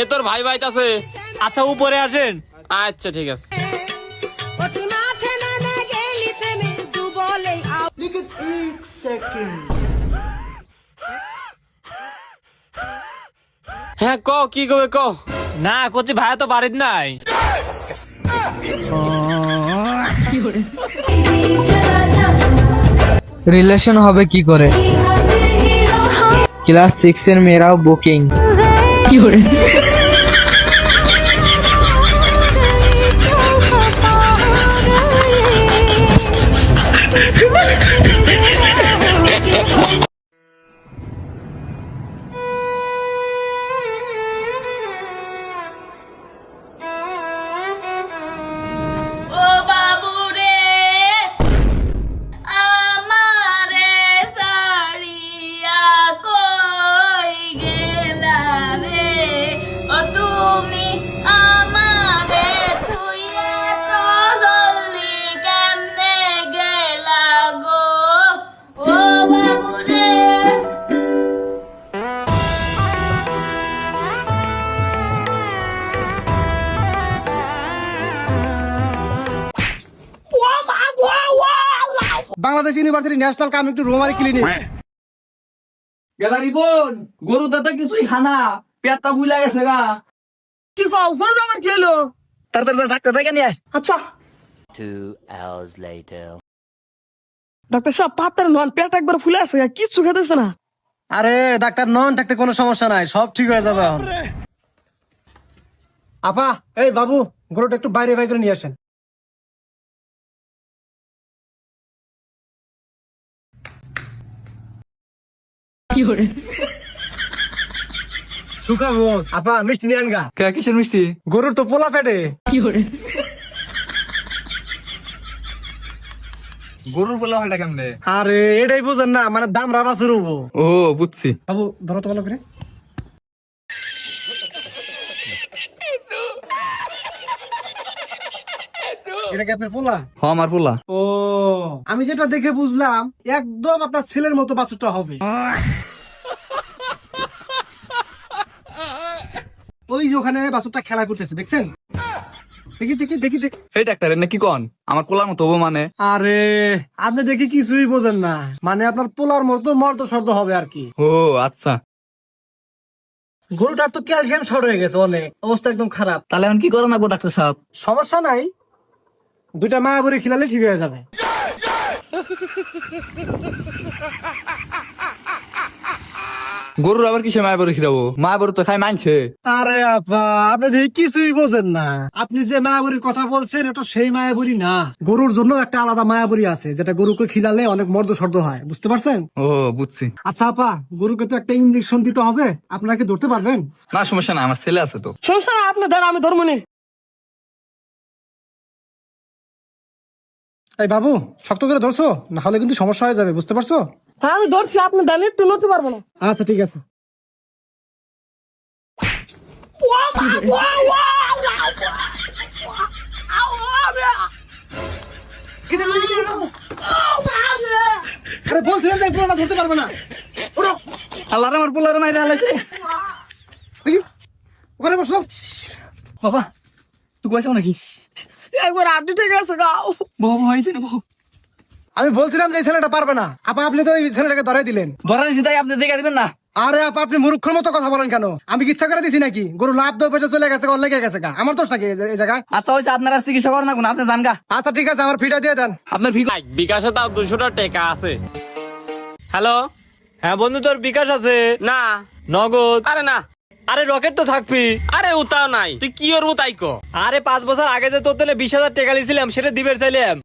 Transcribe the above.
এ তোর ভাই আছে। আচ্ছা উপরে আসেন। আচ্ছা ঠিক আছে। হ্যাঁ ক কি কবে ক। না করছি ভাইয়া তো বাড়ির নাই। রিলেশন হবে কি করে? ক্লাস 6 এর মেয়েরাও বুকিং। ও বাবু রে আমারে সারিয়া কই গেলা রে ও তুমি আমারে থুইয়া তো জলদি কেমনে গেলা গো ও বাবু রে। বাংলাদেশ ইউনিভার্সিটি ন্যাশনাল কাম একটু রোমারি ক্লিনিক। গেলারি বোন গরু দাদা কিছুই খানা পেটটা বুইলা গেছে গা। কি কও গরু আমার কি হলো? তাড়াতাড়ি ডাক্তার ডেকে নিয়ে আয়। আচ্ছা 2 hours later. ডাক্তার সাহেব পাতার নন পেট একবার ফুলে আছে কিচ্ছু খেতেছে না। আরে ডাক্তার নন থাকতে কোনো সমস্যা নাই, সব ঠিক হয়ে যাবে এখন। আপা এই বাবু গরুটা একটু বাইরে বাইরে করে নিয়ে আসেন। শুকাবো আপা মিষ্টি নিয়ে আনগা। কিসের মিষ্টি? গরুর তো পোলা পেটে। গরুর পোলা হলটা কেমনে? আরে এটাই বুঝেন না, মানে দাম রাবা শুরু হবো। ও বুঝছি। বাবু ধরো তো ভালো করে। এটা কি আপনার পোলা? হ আমার পোলা। ও আমি যেটা দেখে বুঝলাম একদম আপনার ছেলের মতো বাছুরটা হবে। ওই যে ওখানে বাছুরটা খেলা করতেছে দেখছেন? দেখি দেখি দেখি দেখি। এই ডাক্তার এনে কি কন আমার পোলার মতো হবো মানে? আরে আপনি দেখি কিছুই বোঝেন না, মানে আপনার পোলার মতো মর্দ শব্দ হবে আর কি। ও আচ্ছা। গরুটার তো ক্যালসিয়াম শর্ট হয়ে গেছে, অনেক অবস্থা একদম খারাপ। তাহলে এখন কি করো না গো ডাক্তার সাহেব? সমস্যা নাই, দুইটা মায়াবুরি খিলালে ঠিক হয়ে যাবে। গরুর আবার কিসে মায়াবরি খিরাবো? মায়াবরি তো খাই মানছে। আরে আপা আপনি দেখি কিছুই বোঝেন না, আপনি যে মায়াবুরির কথা বলছেন এটা সেই মায়াবুরি না। গরুর জন্য একটা আলাদা মায়াবুরি আছে যেটা গরুকে খিলালে অনেক মর্দ শব্দ হয়, বুঝতে পারছেন? ও বুঝছি। আচ্ছা আপা গরুকে তো একটা ইঞ্জেকশন দিতে হবে, আপনারা কি ধরতে পারবেন? না সমস্যা না, আমার ছেলে আছে তো। সমস্যা না, আপনি ধর আমি ধরবো নি। এই বাবু শক্ত করে ধরছো, না হলে কিন্তু সমস্যা হয়ে যাবে, বুঝতে পারছো? হ্যাঁ আমি ধরছি, আপনি দাঁড়িয়ে একটু নড়তে পারবো না। আচ্ছা ঠিক আছে। আরে বলছিলাম যে পুরোটা ধরতে পারবে না। উঠো। আল্লাহ আমার পোলার মাইরা আলাইছে। দেখি, ওখানে বসো। বাবা তুই কইছো নাকি? একবার আপনি ঠিক আছে গাও। বাবা হয়েছে না বাবু। আমি বলছিলাম যে এই ছেলেটা পারবে না, আপা আপনি তো এই ছেলেটাকে ধরে দিলেন। ধরা দিছি তাই আপনি দেখে দিবেন না? আরে আপা আপনি মূর্খের মতো কথা বলেন কেন? আমি কি ইচ্ছা করে দিছি নাকি? গরু লাভ দই পেটে চলে গেছে, লেগে গেছে গা, আমার দোষ নাকি এই জায়গায়? আচ্ছা হয়েছে, আপনারা চিকিৎসা করেন না কোন, আপনি জান গা। আচ্ছা ঠিক আছে, আমার ফিটা দিয়ে দেন। আপনার ফি বিকাশে তাও 200 টাকা আছে। হ্যালো। হ্যাঁ বন্ধু তোর বিকাশ আছে? না নগদ? আরে না। আরে রকেট তো থাকবি। আরে উতাও নাই, তুই কি ওর উতাই ক। আরে 5 বছর আগে যে তোর 20,000 টাকা লিছিলাম সেটা দিবের চাইলাম।